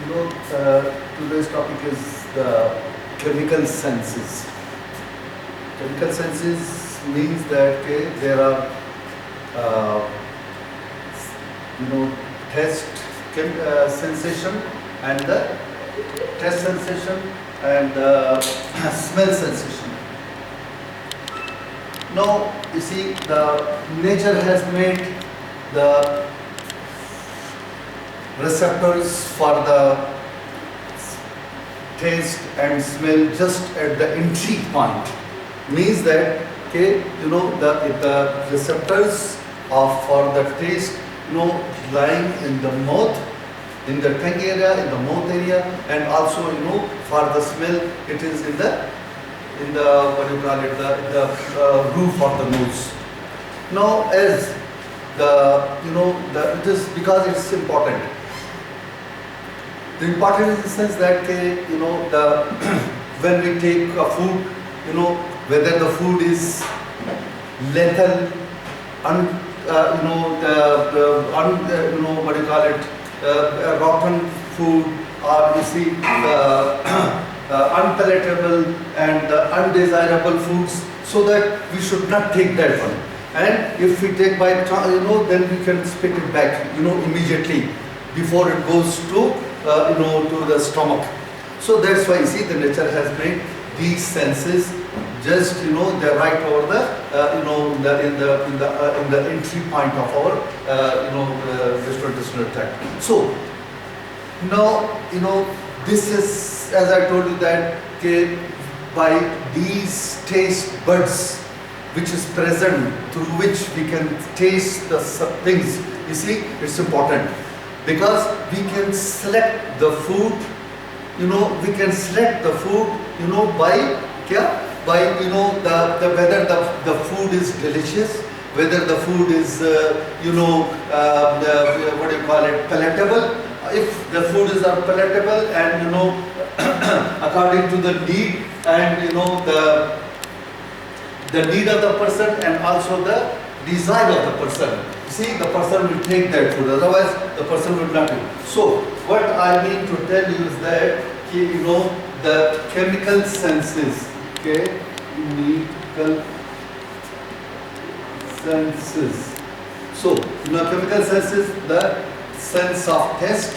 Today's topic is the chemical senses. Chemical senses means that there are, uh, taste sensation and the taste sensation and the smell sensation. Now, you see, the nature has made the receptors for the taste and smell just at the entry point. Means that the receptors of for the taste lying in the mouth, in the tongue area, in the mouth area, and also for the smell it is in the what do you call it, the roof of the nose. Now, as it is because it's important. The important in the sense that when we take a food, whether the food is lethal, what do you call it, rotten food, or you see the unpalatable and undesirable foods, so that we should not take that one. And if we take by then we can spit it back immediately before it goes to to the stomach. So that's why you see the nature has made these senses just they're right over the in the entry point of our gastrointestinal tract. So now this is, as I told you, that by these taste buds which is present, through which we can taste the things, you see, it's important. Because we can select the food, we can select the food, by the whether the food is delicious, whether the food is what do you call it, palatable. If the food is unpalatable and according to the need and the need of the person and also the desire of the person. See, the person will take that food, otherwise the person will not eat. So, what I mean to tell you is that, the chemical senses, chemical senses. So, chemical senses, the sense of taste,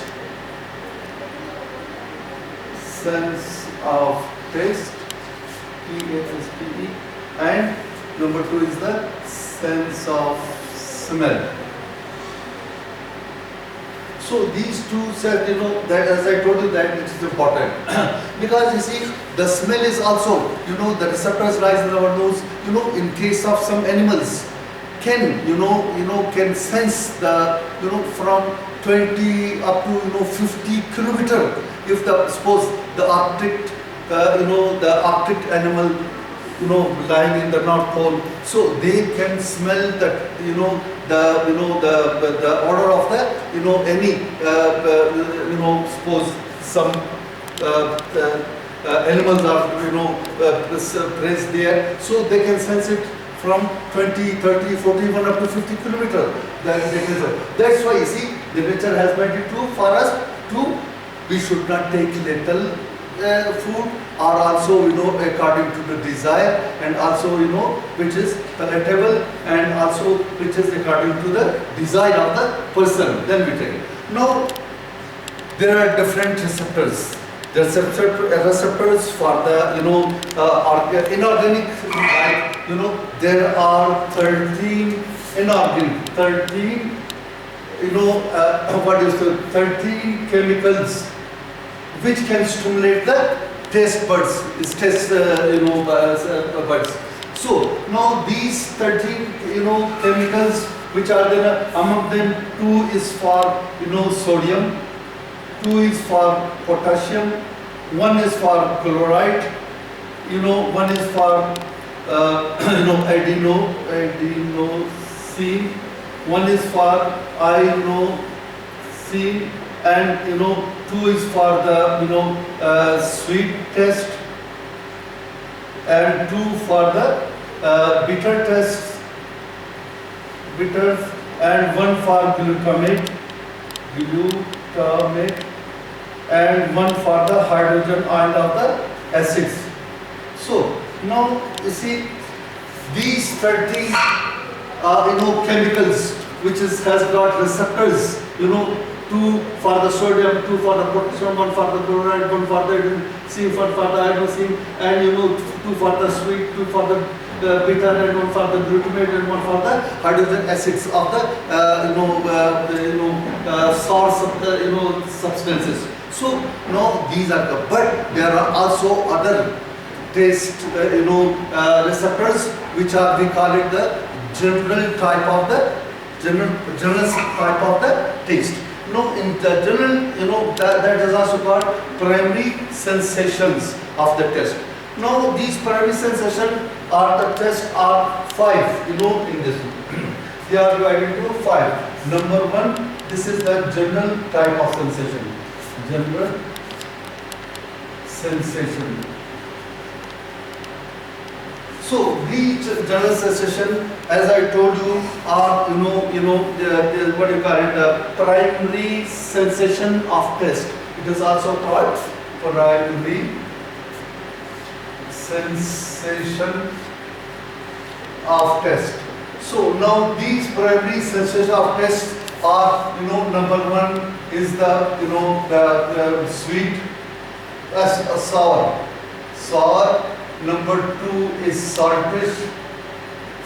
T-A-S-T-E, and number 2 is the sense of smell. So these two said, that as I told you that it is important because you see the smell is also, the receptors lies in our nose. In case of some animals, can can sense the from 20 up to 50 kilometer. If suppose the Arctic, the Arctic animal, lying in the North Pole, so they can smell that the odor of the any suppose some animals are placed there, so they can sense it from 20, 30, 40, even up to 50 kilometers. That's why you see the nature has made it true for us to, we should not take little food, or also according to the desire, and also which is palatable, and also which is according to the desire of the person, then we take it. Now there are different receptors. The receptors for the inorganic, like there are 13 inorganic, 13 what is the 13 chemicals which can stimulate the taste buds, buds. So now these 13 chemicals which are there, among them 2 is for sodium, 2 is for potassium, 1 is for chloride, 1 is for adenosine, 1 is for inosine, and 2 is for the sweet taste, and 2 for the bitter taste, and 1 for glutamate, and one for the hydrogen ion of the acids. So now you see these 30 chemicals which has got receptors, two for the sodium, two for the potassium, one for the chloride, one for the zinc, one for the adenosine, and two for the sweet, two for the bitter, and one for the glutamate, and one for the hydrogen acids of the source of the substances. So now these are the, but there are also other taste receptors which are, we call it the general type of the general type of the taste. In the general, that is also called primary sensations of the taste. Now these primary sensations are the tests are 5, in this. They are divided into 5. Number 1, this is the general type of sensation. General sensation. So these general sensation, as I told you, are what you call it, the primary sensation of taste. It is also called primary sensation of taste. So now these primary sensation of taste are, number 1 is the sweet, sour. Number 2 is saltish,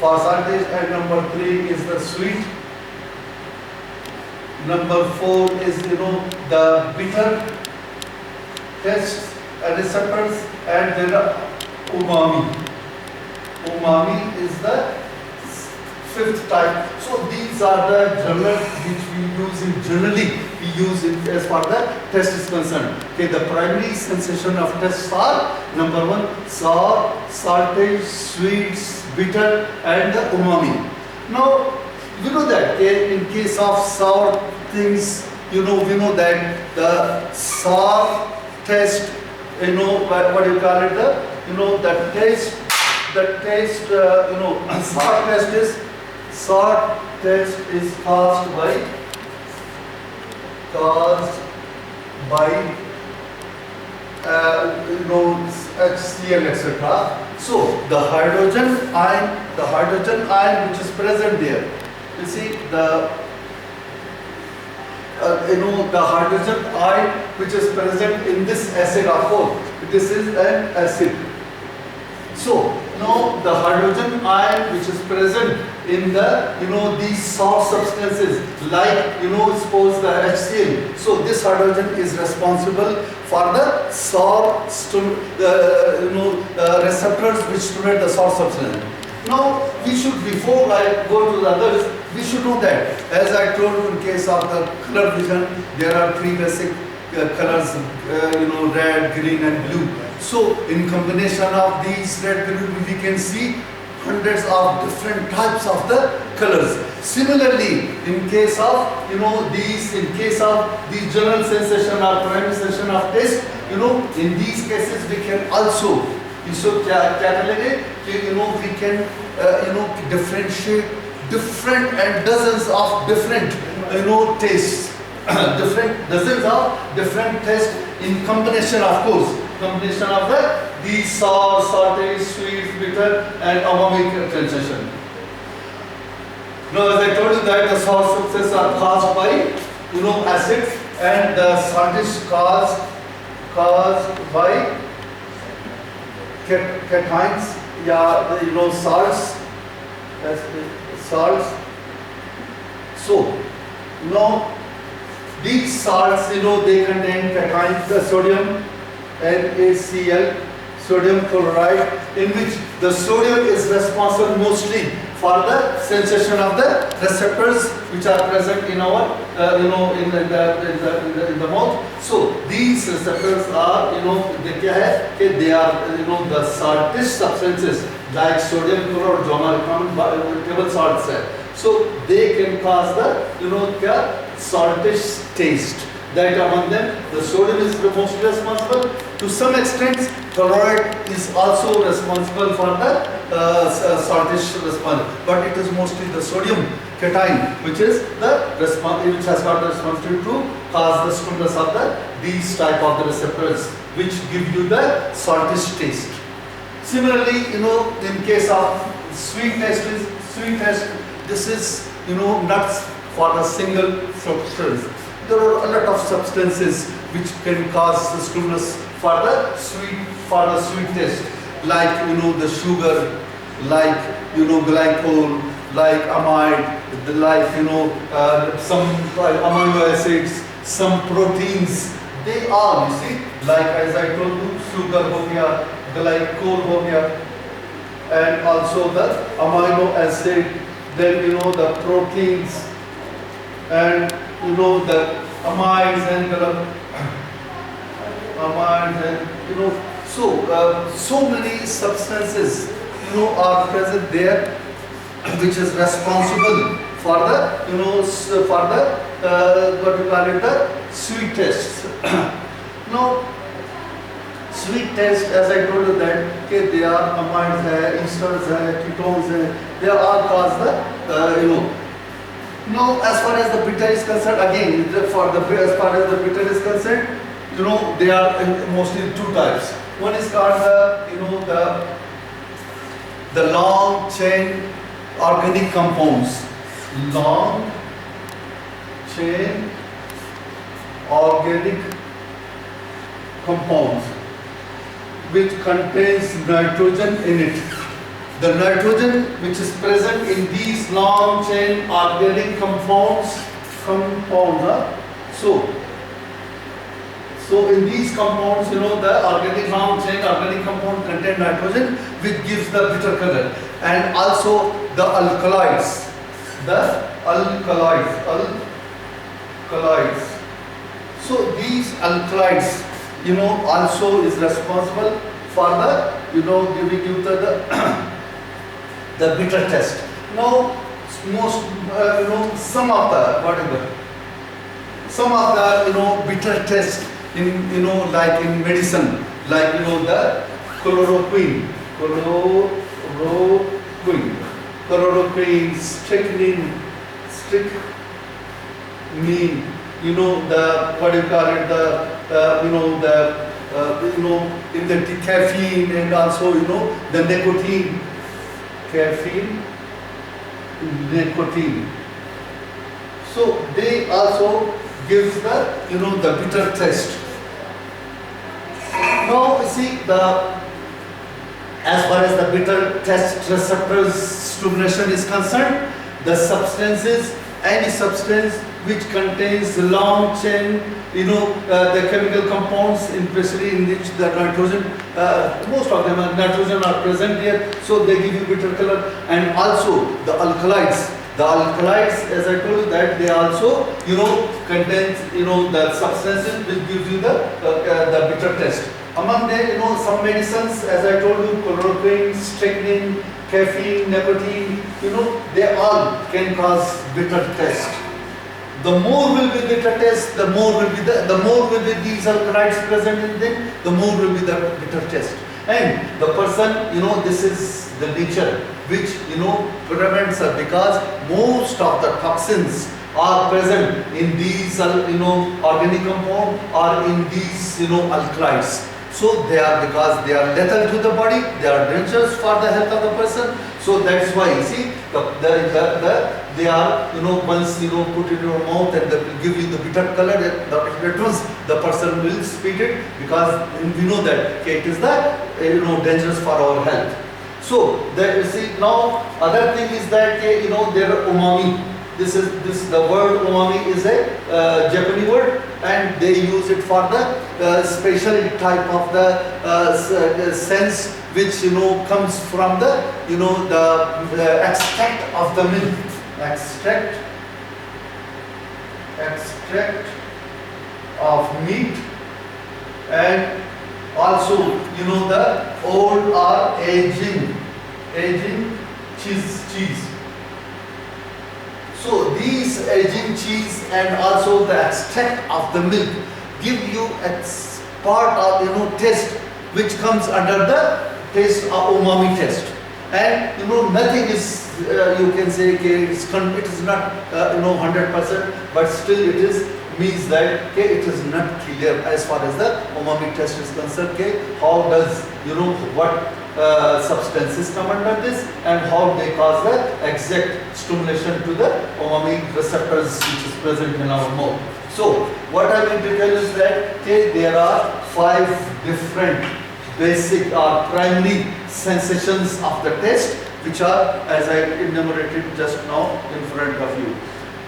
and number 3 is the sweet. Number 4 is the bitter taste and receptors, and then umami. Umami is the 5th type. So these are the general which we use it as far the taste is concerned. Okay, the primary sensation of taste are number 1 sour, salty, sweet, bitter, and the umami. Now you know that in case of sour things, we know that the sour taste, what do you call it, the taste, sour taste is caused by HCl, etc. So the hydrogen ion which is present there, you see the hydrogen ion which is present in this acid of course, this is an acid. So now the hydrogen ion which is present in the these sour substances, like suppose the HCl. So this hydrogen is responsible for the sour receptors which stimulate the sour substance. Now we should, before I go to the others, we should know that, as I told you, in case of the color vision, there are 3 basic colors, red, green, and blue. So in combination of these red, green, blue, we can see hundreds of different types of the colors. Similarly, in case of these general sensation or primary sensation of taste, in these cases we can also we can differentiate different and dozens of different tastes, dozens of different tastes in combination, of course. Combination of these sour, salty, sweet, bitter, and umami sensation. Now, as I told you that the sour substances are caused by acids, and the saltish caused by cations, salts. So now these salts, they contain cations, sodium, NaCl, sodium chloride, in which the sodium is responsible mostly for the sensation of the receptors which are present in our in the mouth. So these receptors are they are the saltish substances like sodium chloride, common table salts. So they can cause the saltish taste. That among them, the sodium is mostly responsible. To some extent, chloride is also responsible for the saltish response, but it is mostly the sodium cation, which is which has got the responsibility to cause the stimulus of these type of the receptors, which give you the saltish taste. Similarly, in case of sweet taste, this is nuts for the single substance. There are a lot of substances which can cause the stimulus for the sweet taste, like the sugar, like glycol, like amide, like some amino acids, some proteins. They are, you see, like as I told you, sugar ho gaya, glycol ho gaya, and also the amino acid, then the proteins, and the amides and the amides, and so many substances are present there, which is responsible for the what you call it, the sweet taste. Now, sweet taste, as I told you that okay, they are amides, esters, ketones, they are all cause the Now, as far as the bitter is concerned, again, as far as the bitter is concerned, they are mostly two types. One is called the long chain organic compounds. Long chain organic compounds, which contains nitrogen in it. The nitrogen which is present in these long chain organic compounds, so in these compounds, the organic long chain organic compound contain nitrogen, which gives the bitter color, and also the alkaloids. So these alkaloids, also is responsible for the, giving you the bitter taste. Now, some of the bitter taste in like in medicine, like the chloroquine, strychnine, the what do you call it, in the caffeine, and also the nicotine. So they also gives the the bitter taste. Now see, as far as the bitter taste receptors stimulation is concerned, any substance which contains long chain, the chemical compounds, especially in which the nitrogen, most of them are nitrogen are present here, so they give you bitter color. And also the alkaloids. The alkaloids, as I told you, that they also, contains, the substances which gives you the bitter taste. Among them, some medicines, as I told you, chloroquine, strychnine, caffeine, nicotine, they all can cause bitter taste. The more will be bitter taste, the more will be these alkaloids present in them, the more will be the bitter taste. And the person, this is the nature which, prevents her, because most of the toxins are present in these, organic compound or in these, alkaloids. So they are, because they are lethal to the body, they are dangerous for the health of the person. So that's why, you see, they are, once put in your mouth and they will give you the bitter color, the person will spit it, because we know that okay, it is dangerous for our health. So you see, now other thing is that there are umami. The word umami is a Japanese word, and they use it for the special type of the sense which comes from the the extract of the milk, extract of meat, and also the old or aging cheese. So these aging cheese and also the extract of the milk give you a part of taste which comes under the taste of umami taste, and nothing is you can say it is not 100%, but still it is means that it is not clear as far as the umami test is concerned. How does what substances come under this and how they cause the exact stimulation to the umami receptors which is present in our mouth. So what I mean to tell is that there are 5 different basic or primary sensations of the taste, which are, as I enumerated just now in front of you.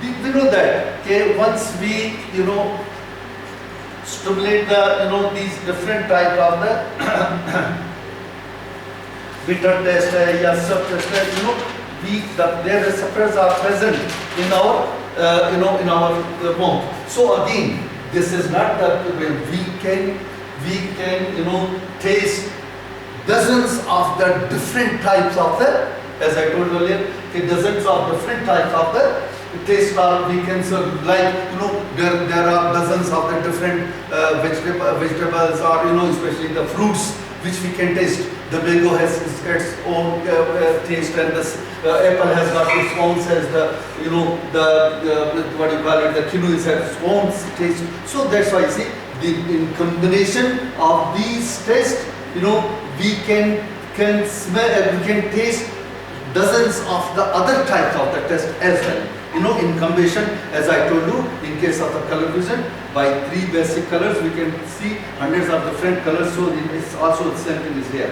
We know that once we stimulate the these different type of the bitter taste or sub taste, their receptors are present in our in our mouth. So again, this is not that we can taste dozens of the different types of the, as I told earlier, dozens of different types of the taste, or we can say like there are dozens of the different vegetables, or especially the fruits which we can taste. The mango has its own taste, and the apple has got its own taste. The what you call it, the kiwi has its own taste. So that's why you see, in combination of these tastes, we can smell, we can taste dozens of the other types of the taste as well. In combination, as I told you, in case of the color vision, by 3 basic colors we can see hundreds of different colors. So it's also the same thing is here.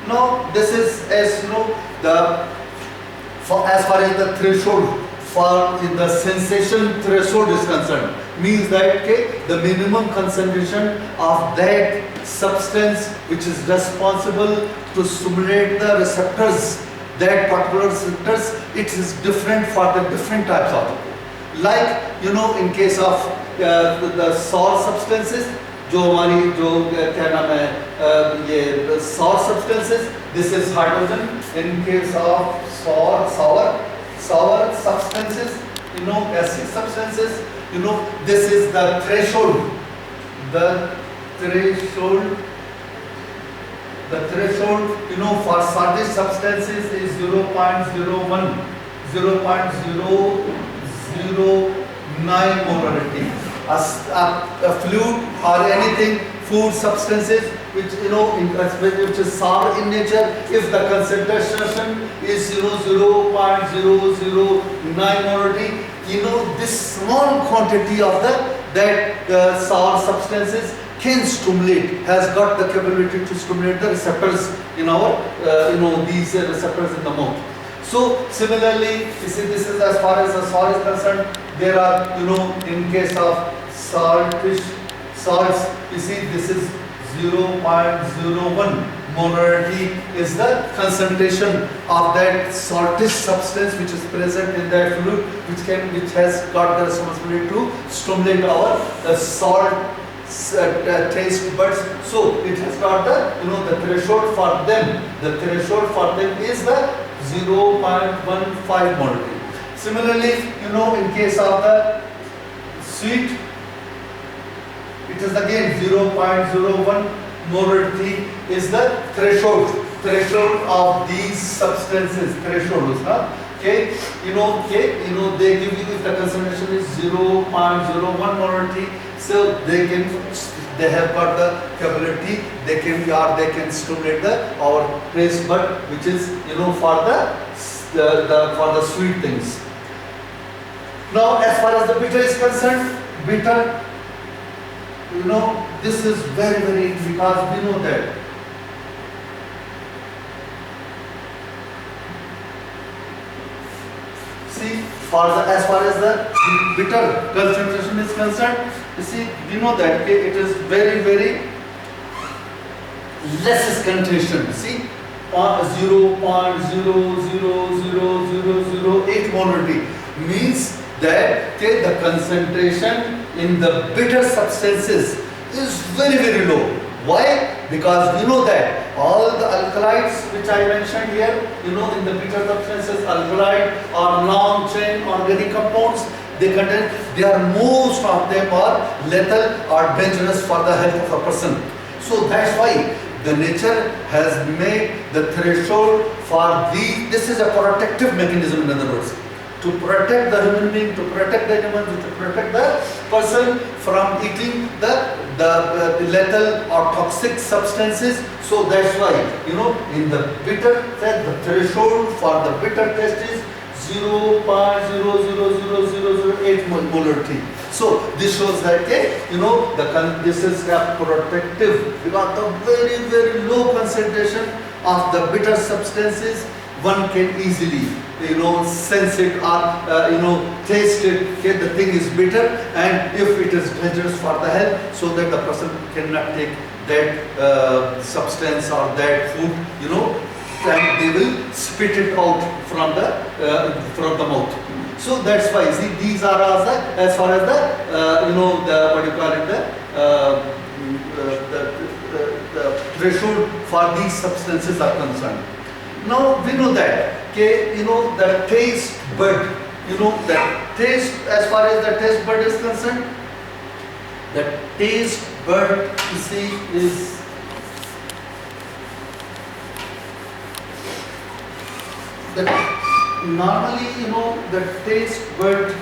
Now this is, as as far as the threshold for the sensation threshold is concerned, means that the minimum concentration of that substance which is responsible to stimulate the receptors, that particular receptors, it is different for the different types of people. Like in case of the sour substances, sour substances, this is hydrogen. In case of sour substances, acid substances, this is the threshold. The threshold, for certain substances is 0.01, 0.009 molarity. A fluid or anything, food substances which which is sour in nature, if the concentration is 0.009 molarity, this small quantity of that sour substances can stimulate, has got the capability to stimulate the receptors in our these receptors in the mouth. So similarly, you see, this is as far as the salt is concerned. There are in case of salts, you see, this is 0.01 molarity is the concentration of that saltish substance which is present in that fluid, which has got the responsibility to stimulate our salt taste buds. So it has got the the threshold for them. The threshold for them is the 0.15 molarity. Similarly, in case of the sweet, it is again 0.01 molarity is the threshold of these substances. Threshold, they give you, if the concentration is 0.01 molarity, so they have got the capability, they can stimulate our taste bud, which is for the sweet things. Now as far as the bitter is concerned, bitter, this is very, very, because we know that see, as far as the bitter concentration is concerned, you see, we know that it is very, very less concentration. See, 0.00008 molarity means that the concentration in the bitter substances is very, very low. Why? Because we know that all the alkalides which I mentioned here, in the bitter substances, alkaloid or long chain organic compounds, most of them are lethal or dangerous for the health of a person. So that's why the nature has made the threshold for this is a protective mechanism, in other words, to protect the human being, to protect the animal, to protect the person from eating the lethal or toxic substances. So that's why, you know, in the bitter test, the threshold for the bitter test is 0.000008 molarity. So this shows that, you know, this is a protective, because the very low concentration of the bitter substances, one can easily, you know, sense it or you know, taste it. Okay, the thing is bitter, and if it is dangerous for the health, so that the person cannot take that substance or that food, you know, and they will spit it out from the mouth. So that's why, see, these are as far as the you know, the what do you call it, the threshold for these substances are concerned. Now we know that, okay, you know, the taste bud, you know, that taste, as far as the taste bud is concerned, the taste bud, you see, is normally, you know, the taste bud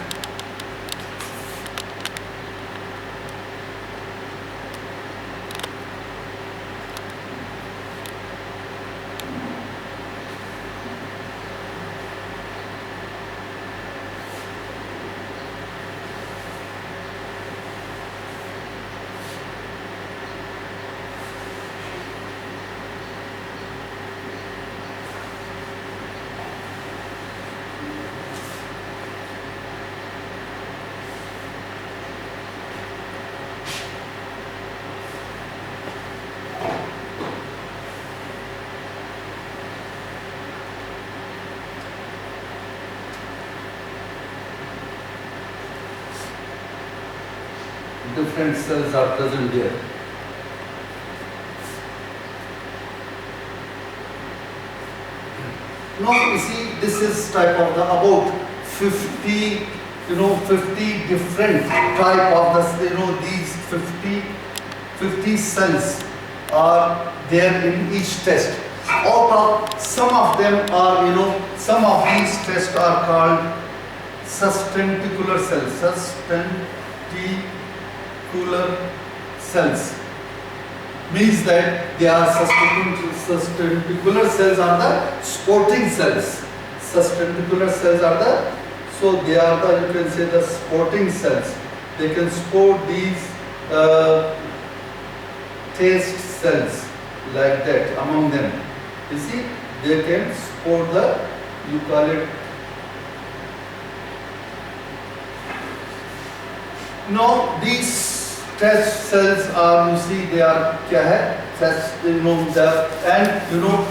different cells are present there. Now you see, this is type of the about 50, you know, 50 different type of the, you know, these 50 cells are there in each test. Out of some of them are, you know, some of these tests are called sustentacular cells. Sustentacular cells means that they are sustentacular cells are the sporting cells. Sustentacular cells are the, so they are the, you can say, the sporting cells. They can sport these taste cells like that among them. You see, they can sport the, you call it. Now these test cells are, you see, they are kya hai? Test, you know, and you know,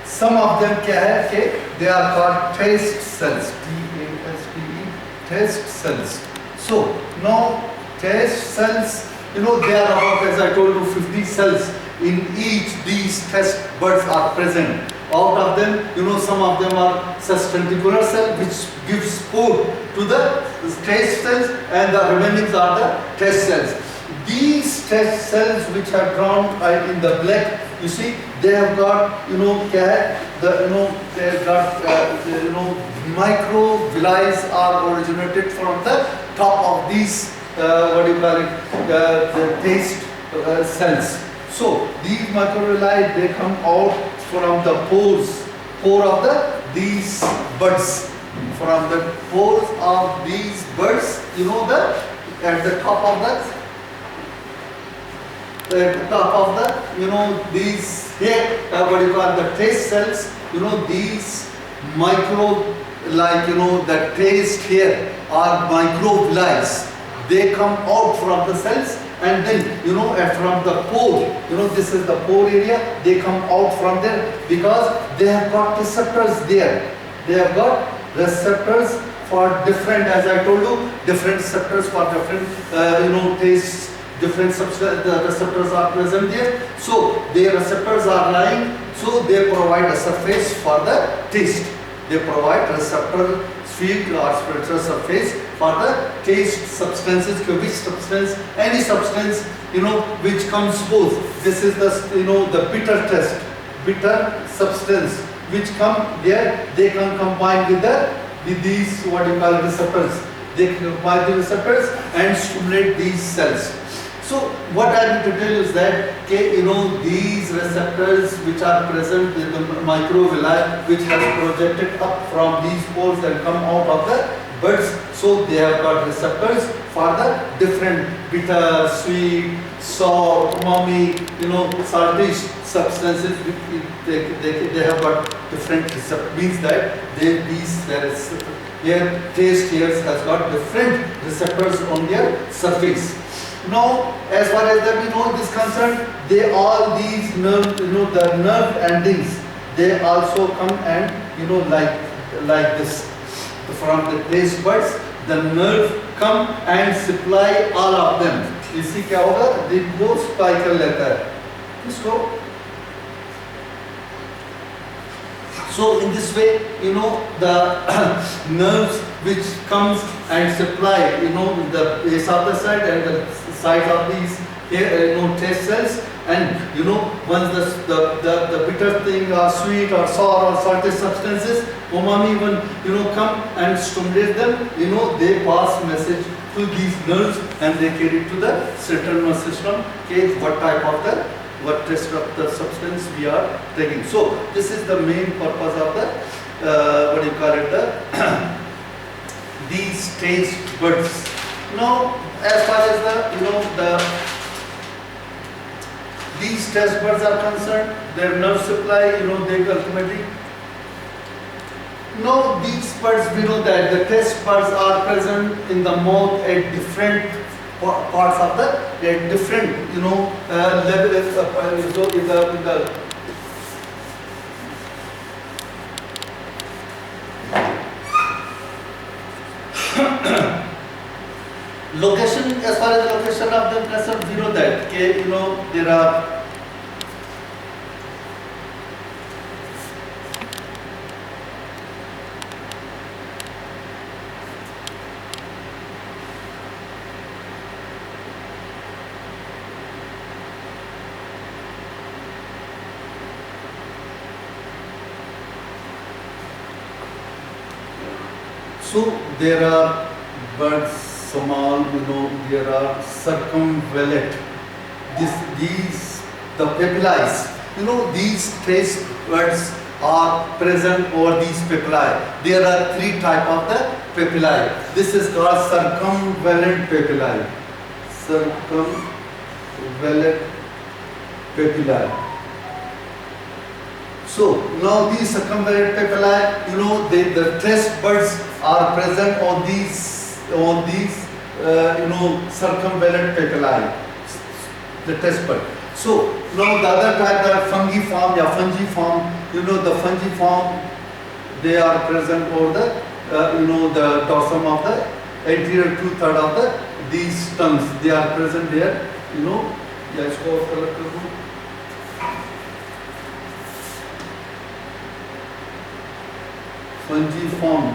some of them kya hai? Okay, they are called taste cells. T-A-S-T-E, taste cells. So now taste cells, you know, they are about, as I told you, 50 cells in each. These test buds are present. Out of them, you know, some of them are sustentacular cell, which gives sport to the taste cells, and the remaining are the test cells. These test cells which are drawn in the black, you see, they have got, you know, they have got, you know, microvilli are originated from the top of these, what do you call it, the taste cells. So these microvilli, they come out from the pore of these buds. From the pores of these buds, you know, at the top of the, you know, these here, what you call the taste cells, you know, these micro, like, you know, the taste here are microvilli. They come out from the cells, and then, you know, from the pore, you know, this is the pore area, they come out from there because they have got receptors there. They have got receptors for different, as I told you, different receptors for different, you know, tastes, different the receptors are present there. So their receptors are lying, so they provide a surface for the taste. They provide receptor field or spectral surface for the taste substances. Which substance? Any substance, you know, which comes both. This is the, you know, the bitter test, bitter substance. which come there, they can combine with these what you call receptors. They combine the receptors and stimulate these cells. So what I need to tell you is that these receptors which are present in the microvilli, which has projected up from these poles and come out of the buds, so they have got receptors for the different bitter, sweet, sour, umami, salty substances. They have got different receptors. Means that their taste ears has got different receptors on their surface. Now, as far as we know is concerned, all these nerve, the nerve endings, they also come and like this. From the taste buds, the nerve come and supply all of them. इसी क्या होगा? वो spiral लेता है इसको. So in this way, the nerves which comes and supply, the base of the side and the sides of these, taste cells, and once the bitter thing or sweet or sour or salty substances, umami even come and stimulate them, they pass message to these nerves and they carry to the central nervous system. What test of the substance we are taking. So this is the main purpose of the these taste buds. Now, as far as these taste buds are concerned, their nerve supply, they ultimately. Now these buds, we know that the taste buds are present in the mouth at different parts of the different level in the location. As far as the location of the concerned, we know that there are there are buds, small, there are circumvallate. The papillae, these taste buds are present over these papillae. There are three types of the papillae. This is called circumvallate papillae. Circumvallate papillae. So now these circumvallate papillae, the taste buds are present on these circumvallate papillae, the taste bud. So now the other type, the fungiform, the fungiform, they are present over the dorsum of the anterior 2/3 of these tongues. They are present there, fungiform.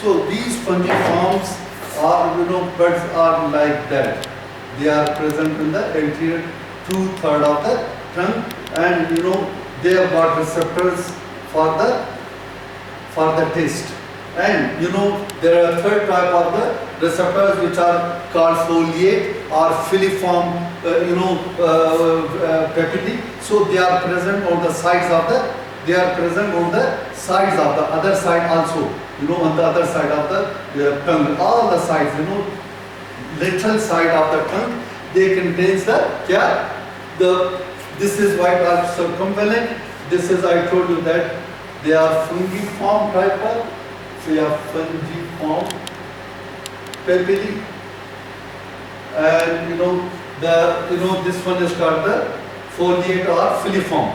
So these fungiforms are, buds are like that. They are present in the anterior 2/3 of the tongue, and they have got receptors for the taste. And there are third type of the receptors which are called foliate or filiform, papillae. So they are present on the sides of the. They are present on the sides of the other side also. On the other side of the tongue, all the sides, lateral side of the tongue, they contains this is why called circumvallate. This is, I told you that they are fungiform type of, so you have fungiform papillae, and this one is called the foliate or filiform.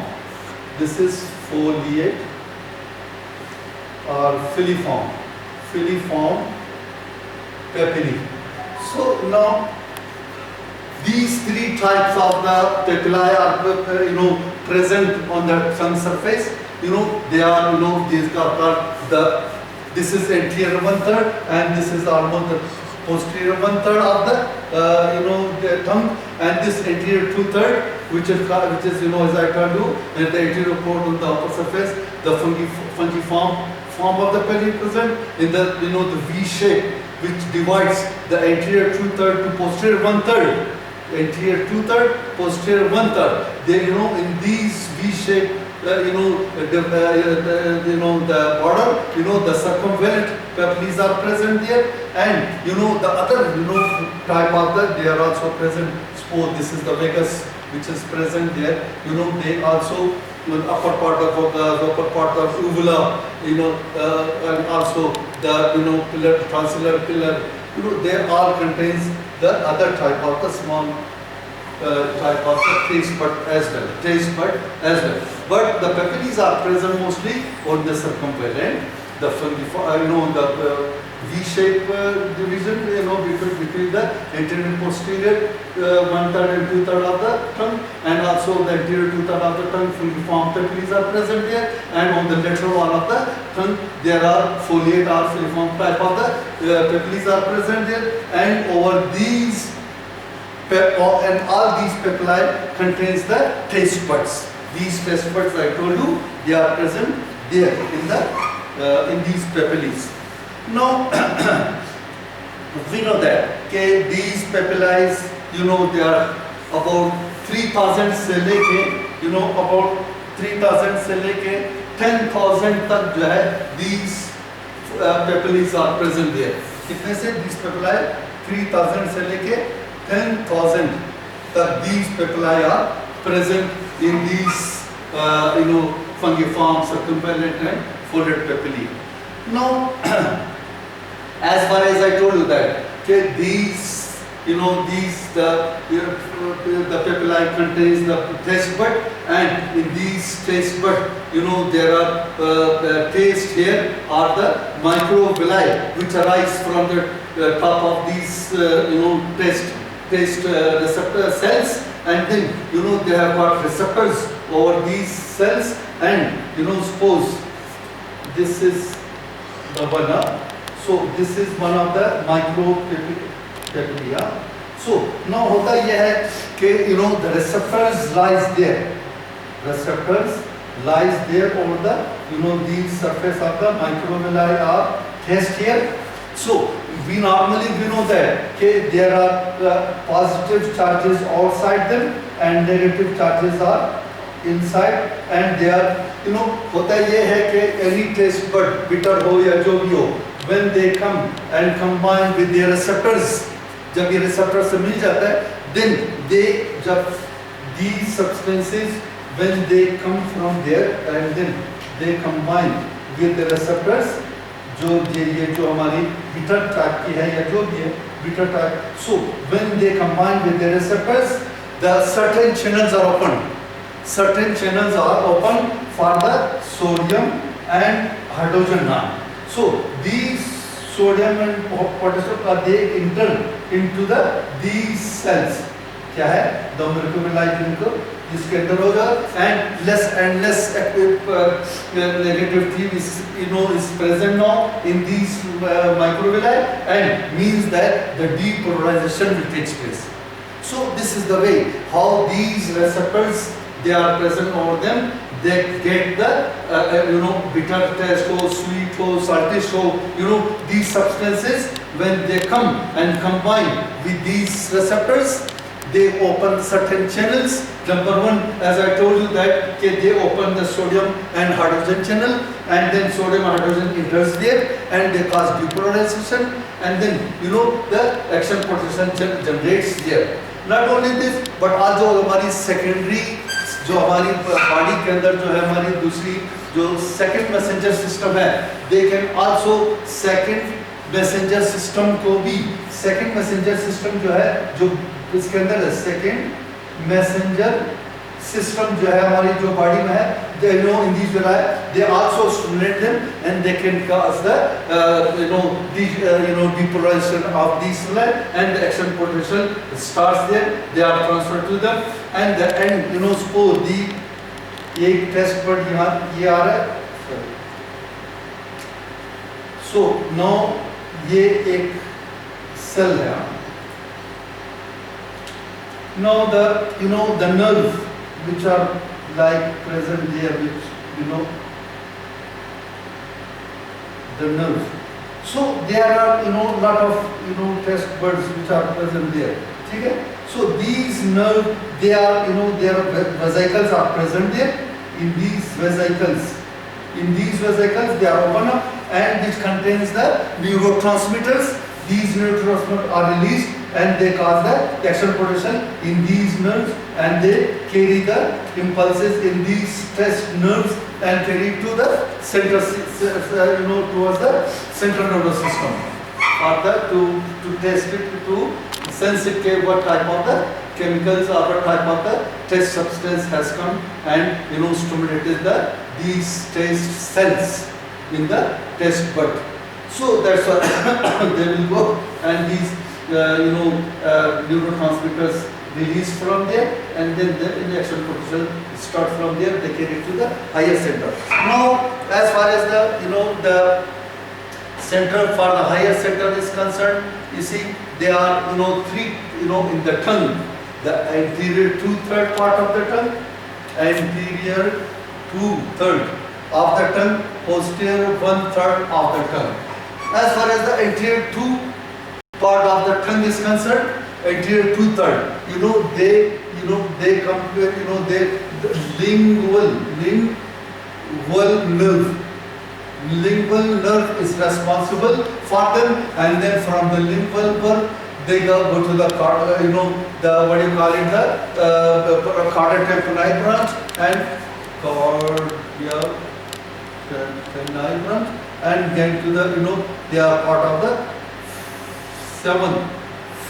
This is foliate or filiform papillae. So now these three types of the papillae are present on the tongue surface. They are these are called this is anterior 1/3 and this is almost the posterior 1/3 of the tongue, and this anterior 2/3 which is as I told you, the anterior port on the upper surface, the fungiform of the papilla present in the the V shape, which divides the anterior 2/3 to posterior 1/3. Anterior 2/3, posterior 1/3. They in these V shape, the border, the circumvallate papillae are present there, and the other type of they are also present. Suppose this is the vagus which is present there. They also upper part of the upper part of uvula, and also the pillar, tonsillar pillar. They all contains the other type of the small type of the taste bud as well. But the papillae are present mostly on the circumvallate, the V-shape division, between the anterior and posterior 1/3 and 2/3 of the tongue, and also the anterior 2/3 of the tongue filiform papillae are present there, and on the lateral wall of the tongue there are foliate or filiform type of the papillae are present there, and over these and all these papillae contains the taste buds. These taste buds, I told you, they are present there in these papillae. Now we know that these papillae, they are about 3000 से लेके about 3000 से लेके 10,000 तक जो है these papillae are present there. कितने से these papillae 3000 से लेके 10,000 तक these papillae are present in these fungiform, circumvallate and foliate papillae. Now as far as I told you that these the papillae contains the taste bud, and in these taste bud there are taste here are the microvilli which arise from the top of these taste receptor cells, and then they have got receptors over these cells, and suppose this is the one up. So this is one of the micropapilla. So now होता यह है कि the receptors lies there. Receptors lies there over the the surface of the microvilli are placed here. So we normally know that there are positive charges outside them and negative charges are inside, and they are होता यह है कि any taste bud bitter हो या जो भी हो, when they come and combine with their receptors, जब ये receptor से मिल जाता है, then जब these substances when they come from there and then they combine with the receptors, जो हमारी bitter type की है या जो भी है bitter type, so when they combine with the receptors, the certain channels are open. Certain channels are open for the sodium and hydrogen ion. So these sodium and potassium they enter into these cells. क्या है? The microvilli जिसके अंदर होगा, and less negativity is is present now in these microvilli, and means that the depolarization will take place. So this is the way how these receptors they are present over them. They get the bitter taste or sweet or salty, so these substances when they come and combine with these receptors, they open certain channels. Number one, as I told you that they open the sodium and hydrogen channel, and then sodium and hydrogen enters there and they cause depolarization, and then the action potential generates there. Not only this, but also हमारी secondary जो हमारी body के अंदर जो है हमारी दूसरी जो सेकंड मैसेंजर सिस्टम है, they can also second messenger system को भी सेकंड मैसेंजर सिस्टम जो है जो इसके अंदर है सेकंड मैसेंजर सिस्टम जो है हमारी जो बॉडी में है, they in these villi they also stimulate them and they can cause the depolarization of these villi, and the action potential starts there. They are transferred to them, and the end suppose the एक taste bud यहाँ ये आ रहा है. So now ये एक cell है. Now the the nerve which are like present there, which the nerve. So there are lot of test buds which are present there. Okay? So these nerve, they are their vesicles are present there. In these vesicles they are open up and which contains the neurotransmitters. These neurotransmitters are released and they cause the action potential in these nerves, and they carry the impulses in these test nerves and carry to the center, towards the central nervous system, or to test it, to sense it, what type of the chemicals or what type of the test substance has come and stimulated these test cells in the test bud. So that's why they will go and these neurotransmitters release from there, and then the action potential start from there. They carry to the higher center. Now, as far as the center for the higher center is concerned, you see they are three in the tongue. The anterior 2/3 part of the tongue, anterior 2/3 of the tongue, posterior 1/3 of the tongue. As far as the anterior 2 part of the tongue is concerned, anterior 2/3, they come to the lingual nerve. Lingual nerve is responsible for them, and then from the lingual nerve they go to the the cardia tympani branch and cardia tympani branch, and get to the they are part of the 7th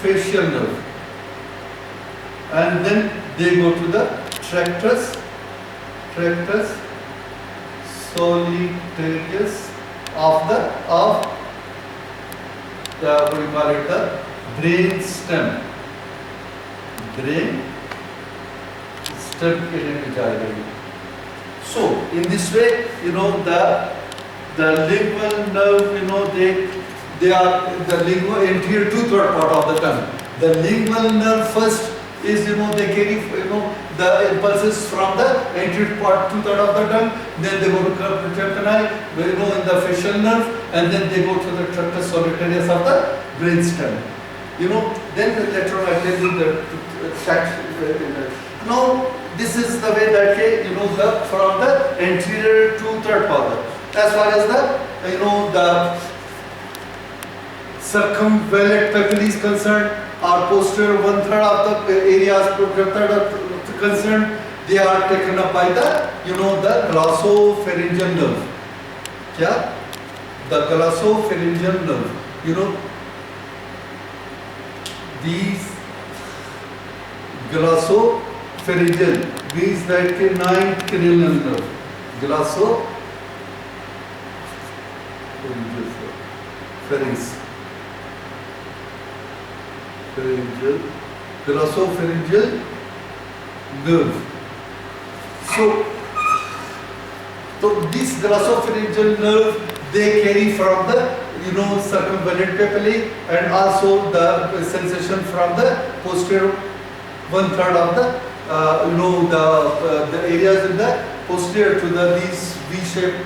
facial nerve, and then they go to the tractus solitarius of the brain stem के लिए भी जाएगा. So in this way, the lingual nerve, they are the anterior 2/3 part of the tongue. The lingual nerve first is they carry the impulses from the anterior part 2/3 of the tongue. Then they go to cardia tympani, in the facial nerve, and then they go to the tractus solitarius of the brain stem. Then later on I tell you the fact. Now this is the way that from the anterior 2/3 part. As far as the circumvallate papilla is concerned, or posterior 1/3 of the areas concerned, they are taken up by the the glossopharyngeal nerve. The glossopharyngeal nerve. These glossopharyngeal means that 9th cranial nerve. Glossopharyngeal nerve. So this glossopharyngeal nerve, they carry from the circumvallate papillae, and also the sensation from the posterior 1/3 of the the areas in the posterior to these V-shaped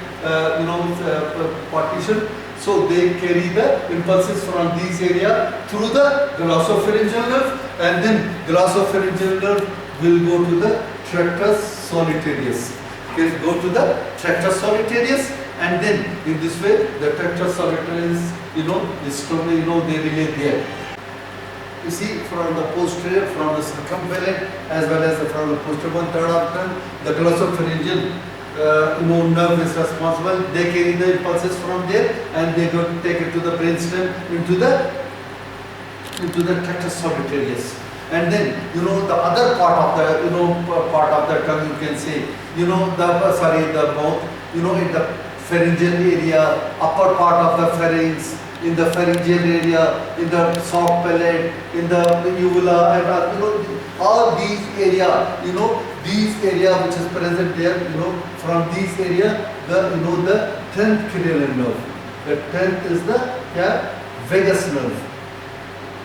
partition. So they carry the impulses from these areas through the glossopharyngeal nerve, and then glossopharyngeal nerve will go to the tractus solitarius. It will go to the tractus solitarius, and then in this way the tractus solitarius, they relay there. You see, from the posterior, from the circumvallate, as well as from the posterior 1/3 of the tongue, the glossopharyngeal nerve is responsible. They carry the impulses from there, and they go to take it to the brainstem into the tractus solitarius. And then the other part of the tongue, you can say, the mouth, in the pharyngeal area, upper part of the pharynx, in the pharyngeal area, in the soft palate, in the uvula, and all these area, these area which is present there, from these area, the 10th cranial nerve. The 10th is the vagus nerve.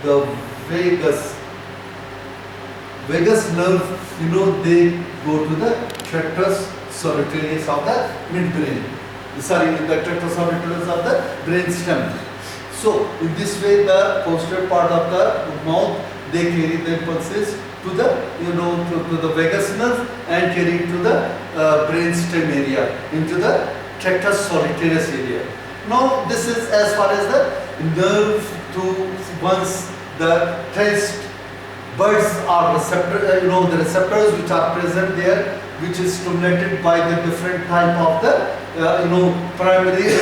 The vagus nerve, they go to the tractus solitarius of the midbrain. sorry, the tetrasolitaries of the brain stem. So in this way, the posterior part of the mouth, they carry the impulses to the, to the vagus nerve and carry it to the brain stem area, into the tractus solitarius area. Now this is as far as the nerve to once the taste buds are receptor, the receptors which are present there, which is stimulated by the different type of the primary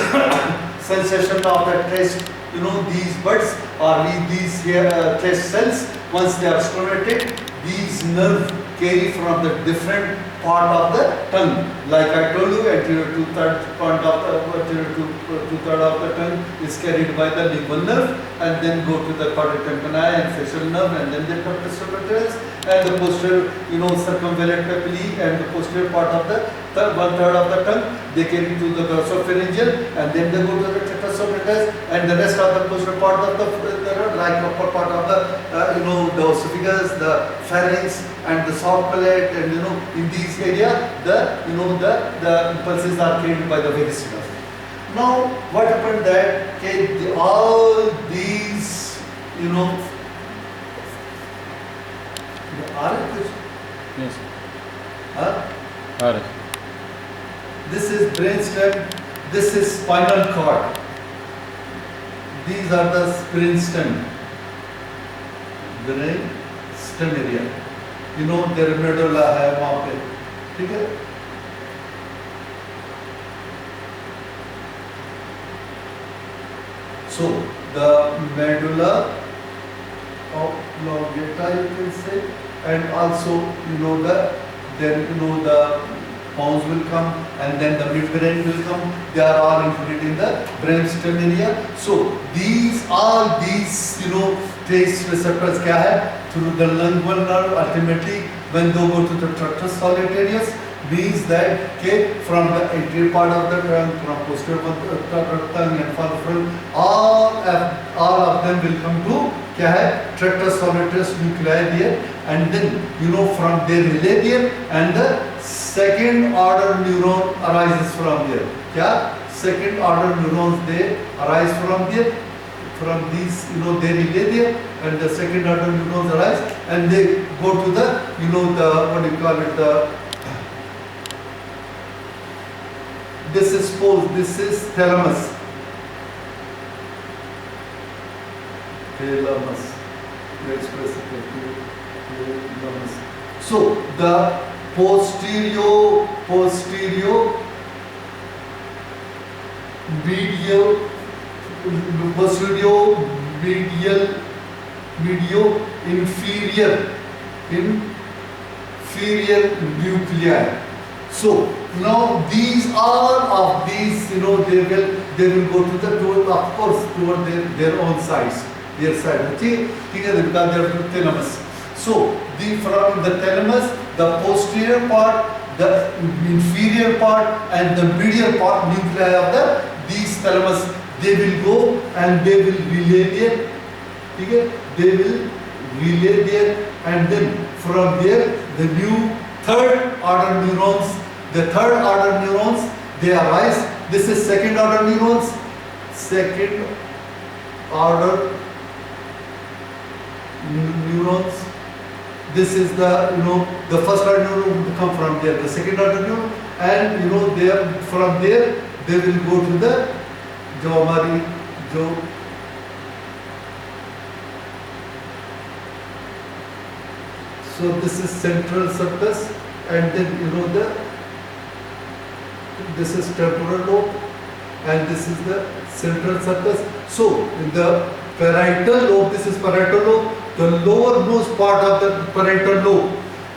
sensation of the taste. These buds or these here taste cells, once they are stimulated, these nerves carry from the different part of the tongue. Like I told you, anterior two-third part of two-third of the tongue is carried by the lingual nerve, and then go to the chordae tympani and facial nerve, and then the tractus solitarius, and the posterior, circumvallate papilla and the posterior part of the one-third of the tongue, they carry to the glossopharyngeal, and then they go to the tractus solitarius, and the rest of the posterior part of the like upper part of the esophagus, the pharynx, and the soft palate, and in these area, the impulses are carried by the vagus nerve. Now, what happened that all these, Yes. Huh? This is brainstem, this is spinal cord. These are the brain stem area. Their medulla है वहाँ पे, ठीक है? So the medulla oblongata, you can say, and also the pons will come, and then the midbrain will come. They are all included in the brainstem area. So all these taste receptors क्या है? Through the lingual nerve, ultimately when they go to the tractus solitarius, means that from the anterior part of the tongue, from posterior tongue and from front, all of them will come to क्या है? Tractus solitarius nuclei there, and then from there relay there, and the second order neuron arises from there. क्या? Second order neurons, they arise from there. From these, they relay there, and the second order neurons arise, and they go to the, what do you call it? This is thalamus. Thalamus. So the posterior medial inferior nuclei. So now all of these, they will go to the of course toward their own sides, their side. Okay, because they are thalamus. So from the thalamus, the posterior part, the inferior part, and the medial part nuclei of these thalamus, they will go and they will relay there. Okay, they will relay there, and then from there the new third order neurons. The third order neurons, they arise. This is second order neurons. Second order neurons. This is the first order neuron will come from there. The second order neuron, and from there they will go to the So this is central sulcus, and then this is temporal lobe, and this is the central sulcus. So in the parietal lobe, this is parietal lobe, the lowermost part of the parietal lobe,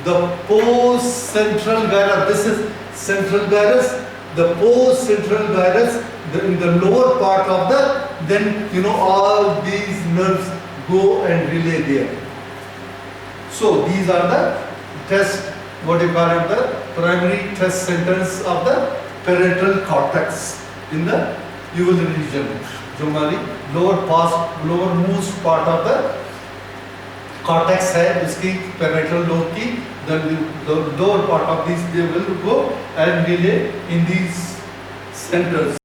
the post-central gyrus. This is central gyrus, the post-central gyrus. In the lower part of then all these nerves go and relay there. So these are the test, what you call it, the primary test centers of the parietal cortex in the uvular region. जो हमारी lowermost part of the cortex है, उसकी parietal lobe की, the lower part of these, they will go and relay in these centers.